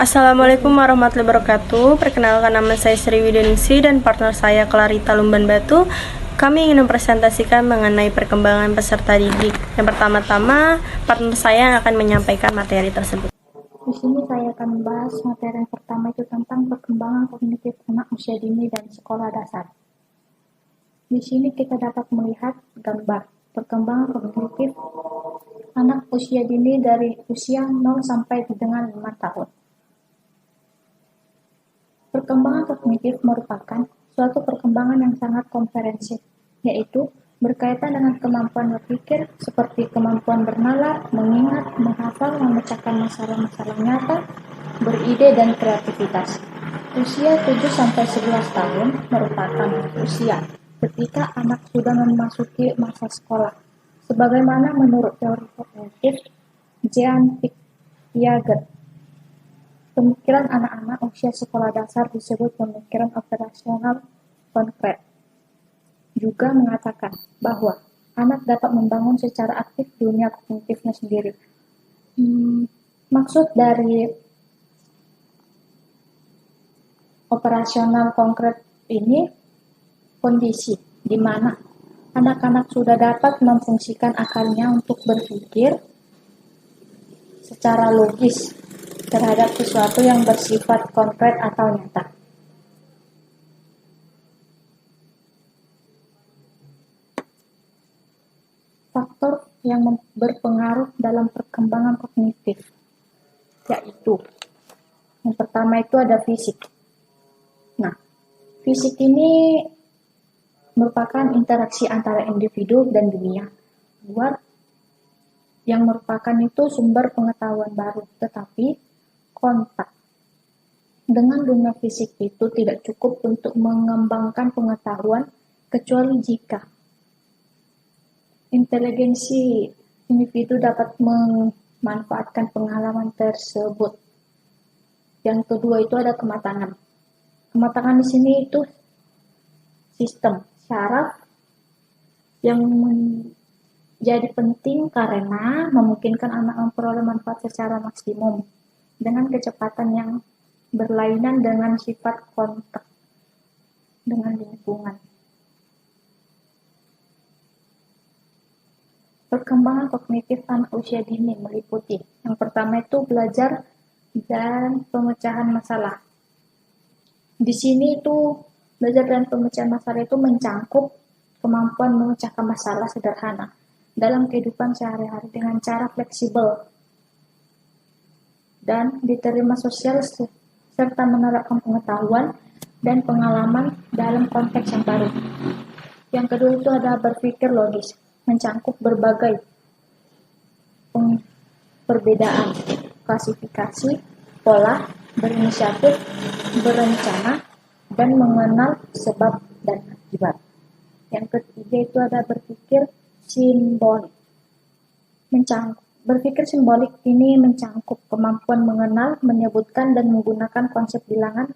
Assalamualaikum warahmatullahi wabarakatuh. Perkenalkan, nama saya Sri Wideningsi dan partner saya Clarita Lumban Batu. Kami ingin mempresentasikan mengenai perkembangan peserta didik. Yang pertama-tama, partner saya akan menyampaikan materi tersebut. Di sini saya akan membahas materi yang pertama, itu tentang perkembangan kognitif anak usia dini dan sekolah dasar. Di sini kita dapat melihat gambar perkembangan kognitif anak usia dini dari usia 0 sampai dengan 5 tahun. Perkembangan kognitif merupakan suatu perkembangan yang sangat komprehensif, yaitu berkaitan dengan kemampuan berpikir seperti kemampuan bernalar, mengingat, menghafal, memecahkan masalah-masalah nyata, beride, dan kreativitas. Usia 7-11 tahun merupakan usia ketika anak sudah memasuki masa sekolah. Sebagaimana menurut teori kognitif Jean Piaget, pemikiran anak-anak usia sekolah dasar disebut pemikiran operasional konkret. Juga mengatakan bahwa anak dapat membangun secara aktif dunia kognitifnya sendiri. Maksud dari operasional konkret ini kondisi di mana anak-anak sudah dapat memfungsikan akalnya untuk berpikir secara logis terhadap sesuatu yang bersifat konkret atau nyata. Faktor yang berpengaruh dalam perkembangan kognitif, yaitu yang pertama itu ada fisik. Nah, fisik ini merupakan interaksi antara individu dan dunia luar yang merupakan itu sumber pengetahuan baru, tetapi kontak dengan dunia fisik itu tidak cukup untuk mengembangkan pengetahuan kecuali jika inteligensi individu dapat memanfaatkan pengalaman tersebut. Yang kedua itu ada kematangan. Kematangan di sini itu sistem syaraf yang menjadi penting karena memungkinkan anak memperoleh manfaat secara maksimum dengan kecepatan yang berlainan dengan sifat kontak dengan lingkungan. Perkembangan kognitif anak usia dini meliputi yang pertama itu belajar dan pemecahan masalah. Di sini itu belajar dan pemecahan masalah itu mencangkup kemampuan memecahkan masalah sederhana dalam kehidupan sehari-hari dengan cara fleksibel dan diterima sosial serta menerapkan pengetahuan dan pengalaman dalam konteks yang baru. Yang kedua itu ada berpikir logis, mencangkup berbagai perbedaan, klasifikasi, pola, berinisiatif, berencana, dan mengenal sebab dan akibat. Yang ketiga itu ada berpikir simbolik. Berpikir simbolik ini mencangkup kemampuan mengenal, menyebutkan, dan menggunakan konsep bilangan,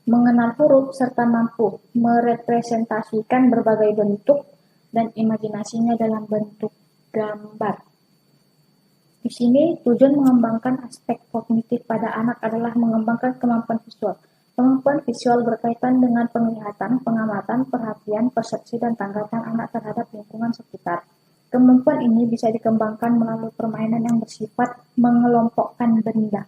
mengenal huruf, serta mampu merepresentasikan berbagai bentuk dan imajinasinya dalam bentuk gambar. Di sini tujuan mengembangkan aspek kognitif pada anak adalah mengembangkan kemampuan visual. Kemampuan visual berkaitan dengan penglihatan, pengamatan, perhatian, persepsi, dan tanggapan anak terhadap lingkungan sekitar. Kemampuan ini bisa dikembangkan melalui permainan yang bersifat mengelompokkan benda.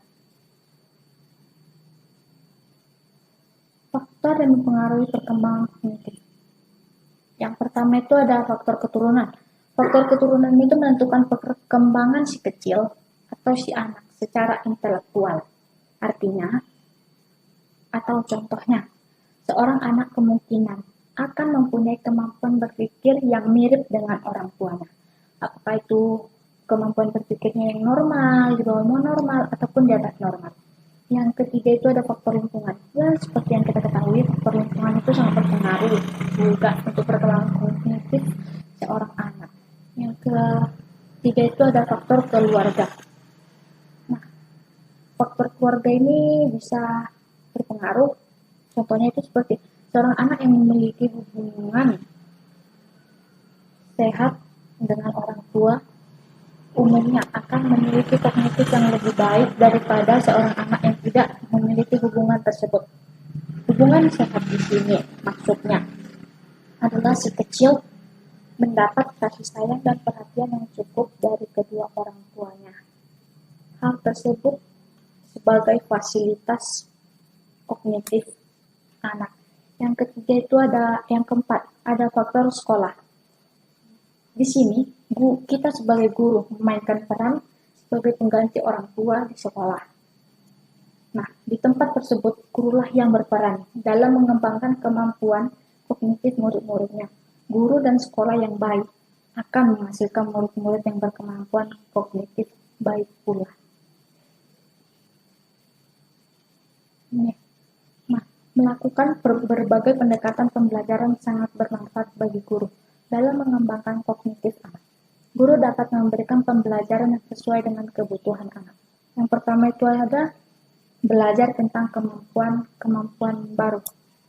Faktor yang mempengaruhi perkembangan kognitif. Yang pertama itu ada faktor keturunan. Faktor keturunan itu menentukan perkembangan si kecil atau si anak secara intelektual. Artinya, atau contohnya, seorang anak kemungkinan akan mempunyai kemampuan berpikir yang mirip dengan orang tuanya. Apakah itu kemampuan berpikirnya yang normal, di bawah normal, ataupun di atas normal. Yang ketiga itu ada faktor lingkungan. Ya, seperti yang kita ketahui, faktor lingkungan itu sangat berpengaruh juga untuk perkembangan kognitif seorang anak. Yang ketiga itu ada faktor keluarga. Nah, faktor keluarga ini bisa berpengaruh. Contohnya itu seperti seorang anak yang memiliki hubungan sehat dengan orang tua umumnya akan memiliki kognitif yang lebih baik daripada seorang anak yang tidak memiliki hubungan tersebut. Hubungan sehat di sini maksudnya adalah si kecil mendapat kasih sayang dan perhatian yang cukup dari kedua orang tuanya. Hal tersebut sebagai fasilitas kognitif anak. Yang ketiga itu yang keempat, ada faktor sekolah. Di sini, kita sebagai guru memainkan peran sebagai pengganti orang tua di sekolah. Nah, di tempat tersebut, gurulah yang berperan dalam mengembangkan kemampuan kognitif murid-muridnya. Guru dan sekolah yang baik akan menghasilkan murid-murid yang berkemampuan kognitif baik pula. Nah, melakukan berbagai pendekatan pembelajaran sangat bermanfaat bagi guru dalam mengembangkan kognitif anak. Guru dapat memberikan pembelajaran yang sesuai dengan kebutuhan anak. Yang pertama itu ada belajar tentang kemampuan baru.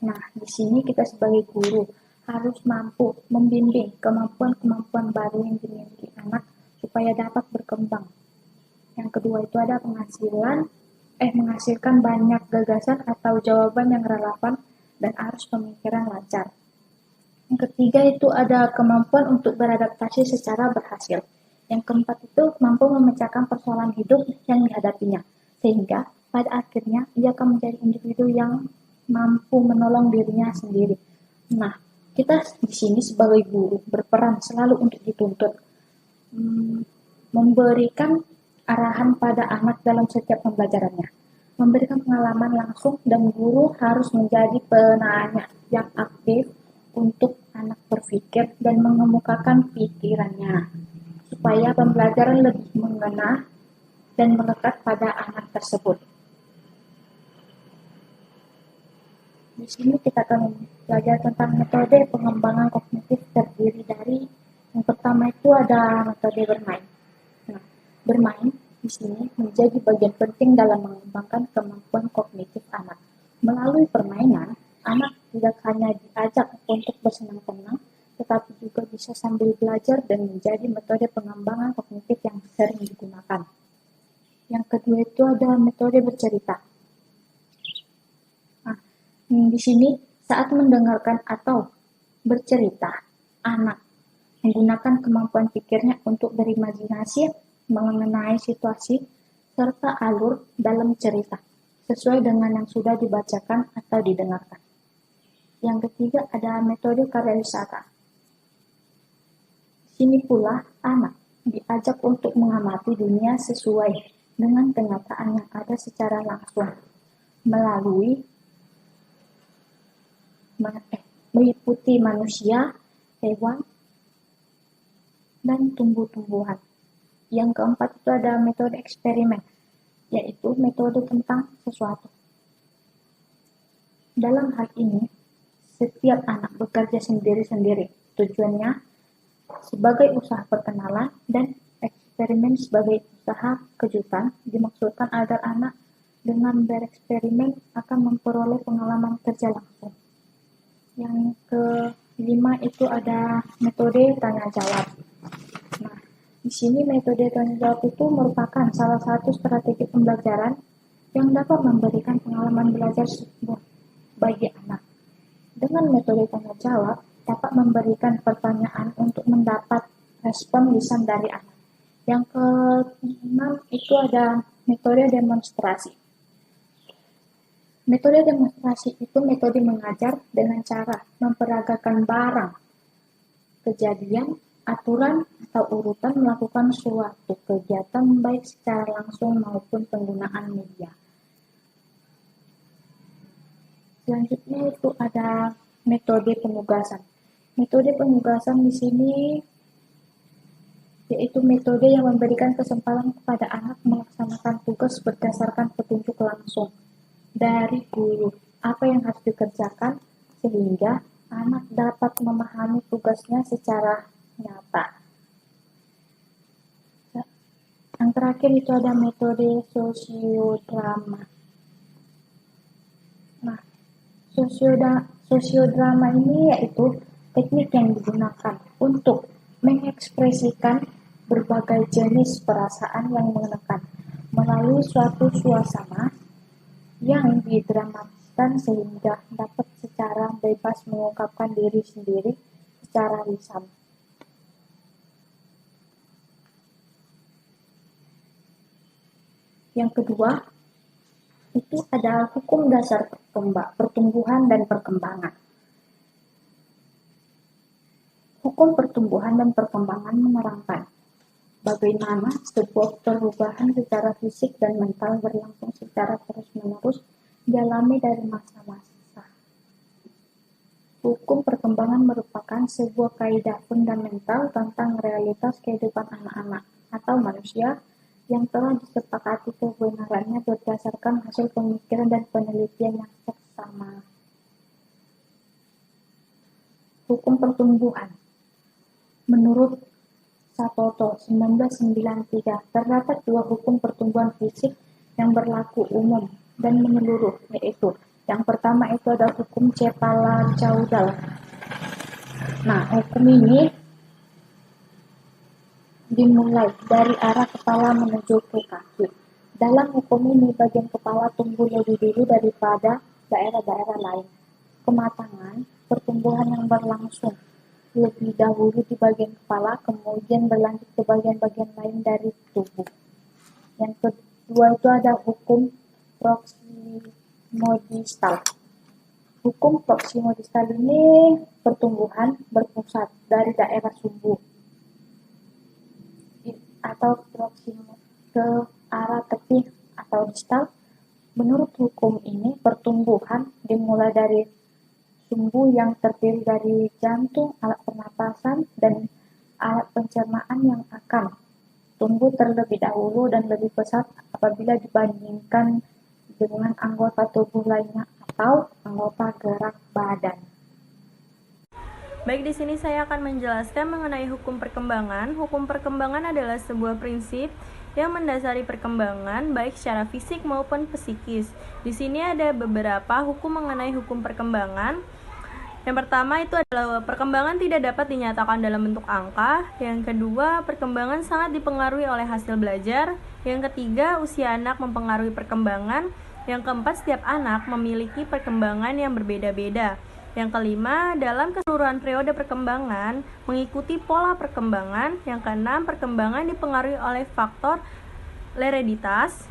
Nah, di sini kita sebagai guru harus mampu membimbing kemampuan baru yang dimiliki anak supaya dapat berkembang. Yang kedua itu ada menghasilkan banyak gagasan atau jawaban yang relevan dan arus pemikiran lancar. Yang ketiga itu ada kemampuan untuk beradaptasi secara berhasil. Yang keempat itu mampu memecahkan persoalan hidup yang dihadapinya, sehingga pada akhirnya ia akan menjadi individu yang mampu menolong dirinya sendiri. Nah, kita di sini sebagai guru berperan selalu untuk dituntut memberikan arahan pada anak dalam setiap pembelajarannya, memberikan pengalaman langsung, dan guru harus menjadi penanya yang aktif untuk anak berpikir dan mengemukakan pikirannya, supaya pembelajaran lebih mengena dan melekat pada anak tersebut. Di sini kita akan belajar tentang metode pengembangan kognitif terdiri dari yang pertama itu ada metode bermain. Nah, bermain di sini menjadi bagian penting dalam mengembangkan kemampuan kognitif anak. Melalui permainan, anak tidak hanya diajak untuk bersenang-senang, tetapi juga bisa sambil belajar dan menjadi metode pengembangan kognitif yang sering digunakan. Yang kedua itu ada metode bercerita. Nah, di sini saat mendengarkan atau bercerita, anak menggunakan kemampuan pikirnya untuk berimajinasi mengenai situasi serta alur dalam cerita, sesuai dengan yang sudah dibacakan atau didengarkan. Yang ketiga ada metode karya wisata. Sini pula anak diajak untuk mengamati dunia sesuai dengan kenyataan yang ada secara langsung melalui meliputi manusia, hewan, dan tumbuh-tumbuhan. Yang keempat itu ada metode eksperimen, yaitu metode tentang sesuatu. Dalam hal ini, setiap anak bekerja sendiri-sendiri. Tujuannya sebagai usaha perkenalan dan eksperimen sebagai usaha kejutan dimaksudkan agar anak dengan bereksperimen akan memperoleh pengalaman kerja langsung. Yang kelima itu ada metode tanya jawab. Nah, di sini metode tanya jawab itu merupakan salah satu strategi pembelajaran yang dapat memberikan pengalaman belajar bagi anak. Dengan metode tanya jawab dapat memberikan pertanyaan untuk mendapat respon lisan dari anak. Yang keenam itu ada metode demonstrasi. Metode demonstrasi itu metode mengajar dengan cara memperagakan barang, kejadian, aturan, atau urutan melakukan suatu kegiatan baik secara langsung maupun penggunaan media. Selanjutnya itu ada metode penugasan. Metode penugasan di sini yaitu metode yang memberikan kesempatan kepada anak melaksanakan tugas berdasarkan petunjuk langsung dari guru apa yang harus dikerjakan sehingga anak dapat memahami tugasnya secara nyata. Yang terakhir itu ada metode sosiodrama. Nah, sosiodrama ini yaitu teknik yang digunakan untuk mengekspresikan berbagai jenis perasaan yang menekan melalui suatu suasana yang didramatiskan sehingga dapat secara bebas mengungkapkan diri sendiri secara lisan. Yang kedua, itu adalah hukum dasar pertumbuhan dan perkembangan. Hukum pertumbuhan dan perkembangan menerangkan bagaimana sebuah perubahan secara fisik dan mental berlangsung secara terus-menerus dialami dari masa-masa. Hukum perkembangan merupakan sebuah kaidah fundamental tentang realitas kehidupan anak-anak atau manusia yang telah disepakati kebenarannya berdasarkan hasil pemikiran dan penelitian yang seksama. Hukum pertumbuhan. Menurut Satoto 1993, terdapat dua hukum pertumbuhan fisik yang berlaku umum dan menyeluruh, yaitu yang pertama itu ada hukum Cepala-Caudal. Nah, hukum ini dimulai dari arah kepala menuju ke kaki. Dalam hukum ini, bagian kepala tumbuh lebih dulu daripada daerah-daerah lain. Kematangan pertumbuhan yang berlangsung lebih dahulu di bagian kepala, kemudian berlanjut ke bagian-bagian lain dari tubuh. Yang kedua itu ada hukum proximodistal. Hukum proximodistal ini pertumbuhan berpusat dari daerah sumbu atau proximo ke arah tepi atau distal. Menurut hukum ini, pertumbuhan dimulai dari sumbu yang terdiri dari jantung, alat pernapasan, dan alat pencernaan yang akan tumbuh terlebih dahulu dan lebih pesat apabila dibandingkan dengan anggota tubuh lainnya atau anggota gerak badan. Baik, di sini saya akan menjelaskan mengenai hukum perkembangan. Hukum perkembangan adalah sebuah prinsip yang mendasari perkembangan baik secara fisik maupun psikis. Di sini ada beberapa hukum mengenai hukum perkembangan. Yang pertama itu adalah perkembangan tidak dapat dinyatakan dalam bentuk angka. Yang kedua, perkembangan sangat dipengaruhi oleh hasil belajar. Yang ketiga, usia anak mempengaruhi perkembangan. Yang keempat, setiap anak memiliki perkembangan yang berbeda-beda. Yang kelima, dalam keseluruhan periode perkembangan mengikuti pola perkembangan. Yang keenam, perkembangan dipengaruhi oleh faktor hereditas.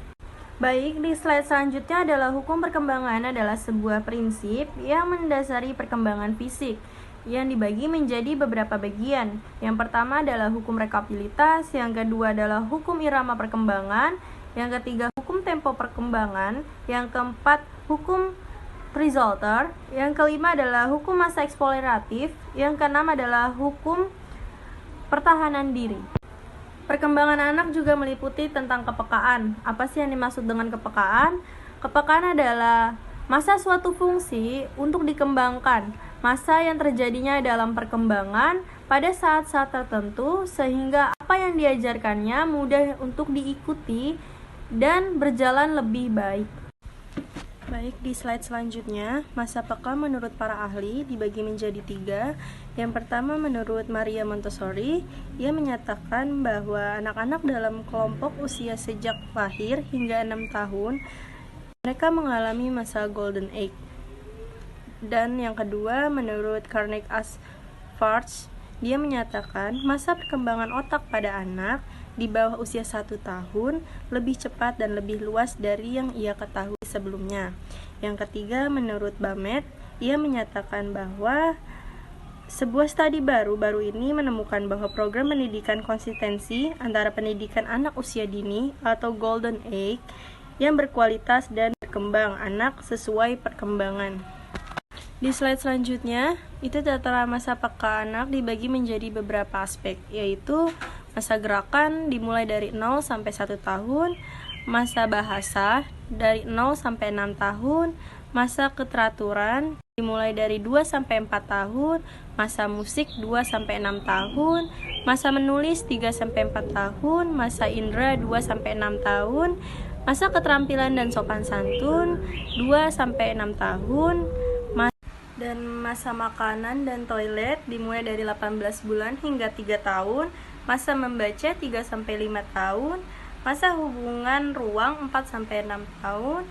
Baik, di slide selanjutnya adalah hukum perkembangan adalah sebuah prinsip yang mendasari perkembangan fisik yang dibagi menjadi beberapa bagian. Yang pertama adalah hukum rekapitulasi, yang kedua adalah hukum irama perkembangan, yang ketiga hukum tempo perkembangan, yang keempat hukum resulter, yang kelima adalah hukum masa eksploratif, yang keenam adalah hukum pertahanan diri. Perkembangan anak juga meliputi tentang kepekaan. Apa sih yang dimaksud dengan kepekaan? Kepekaan adalah masa suatu fungsi untuk dikembangkan, masa yang terjadinya dalam perkembangan pada saat-saat tertentu sehingga apa yang diajarkannya mudah untuk diikuti dan berjalan lebih baik. Baik, di slide selanjutnya, masa peka menurut para ahli dibagi menjadi 3. Yang pertama menurut Maria Montessori, ia menyatakan bahwa anak-anak dalam kelompok usia sejak lahir hingga 6 tahun, mereka mengalami masa Golden Age. Dan yang kedua menurut Carnegie Schwartz, dia menyatakan masa perkembangan otak pada anak di bawah usia 1 tahun lebih cepat dan lebih luas dari yang ia ketahui sebelumnya. Yang ketiga, menurut Bamet, ia menyatakan bahwa sebuah studi baru ini menemukan bahwa program pendidikan konsistensi antara pendidikan anak usia dini atau Golden Age yang berkualitas dan berkembang anak sesuai perkembangan. Di slide selanjutnya, itu tata masa peka anak dibagi menjadi beberapa aspek, yaitu masa gerakan dimulai dari 0 sampai 1 tahun, masa bahasa dari 0 sampai 6 tahun, masa keteraturan dimulai dari 2 sampai 4 tahun, masa musik 2 sampai 6 tahun, masa menulis 3 sampai 4 tahun, masa indera 2 sampai 6 tahun, masa keterampilan dan sopan santun 2 sampai 6 tahun, dan masa makanan dan toilet dimulai dari 18 bulan hingga 3 tahun, masa membaca 3-5 tahun, masa hubungan ruang 4-6 tahun,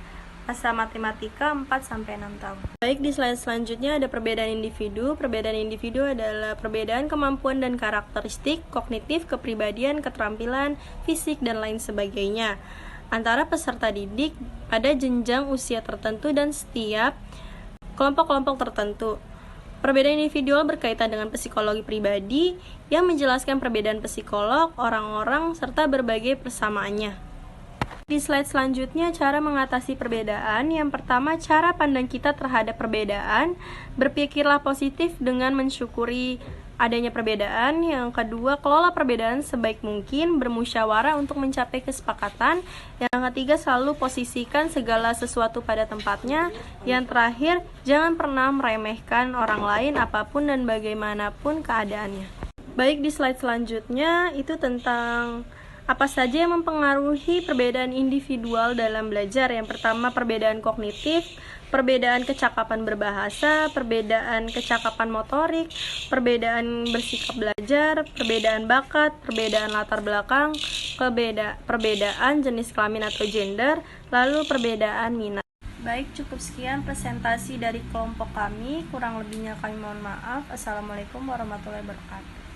masa matematika 4-6 tahun. Baik, di slide selanjutnya ada perbedaan individu. Perbedaan individu adalah perbedaan kemampuan dan karakteristik, kognitif, kepribadian, keterampilan, fisik, dan lain sebagainya antara peserta didik pada jenjang usia tertentu dan setiap kelompok-kelompok tertentu. Perbedaan individual berkaitan dengan psikologi pribadi yang menjelaskan perbedaan psikolog, orang-orang, serta berbagai persamaannya. Di slide selanjutnya, cara mengatasi perbedaan. Yang pertama, cara pandang kita terhadap perbedaan. Berpikirlah positif dengan mensyukuri adanya perbedaan. Yang kedua, kelola perbedaan sebaik mungkin, bermusyawarah untuk mencapai kesepakatan. Yang ketiga, selalu posisikan segala sesuatu pada tempatnya. Yang terakhir, jangan pernah meremehkan orang lain apapun dan bagaimanapun keadaannya. Baik, di slide selanjutnya itu tentang apa saja yang mempengaruhi perbedaan individual dalam belajar. Yang pertama, perbedaan kognitif, perbedaan kecakapan berbahasa, perbedaan kecakapan motorik, perbedaan bersikap belajar, perbedaan bakat, perbedaan latar belakang, perbedaan jenis kelamin atau gender, lalu perbedaan minat. Baik, cukup sekian presentasi dari kelompok kami. Kurang lebihnya kami mohon maaf. Assalamualaikum warahmatullahi wabarakatuh.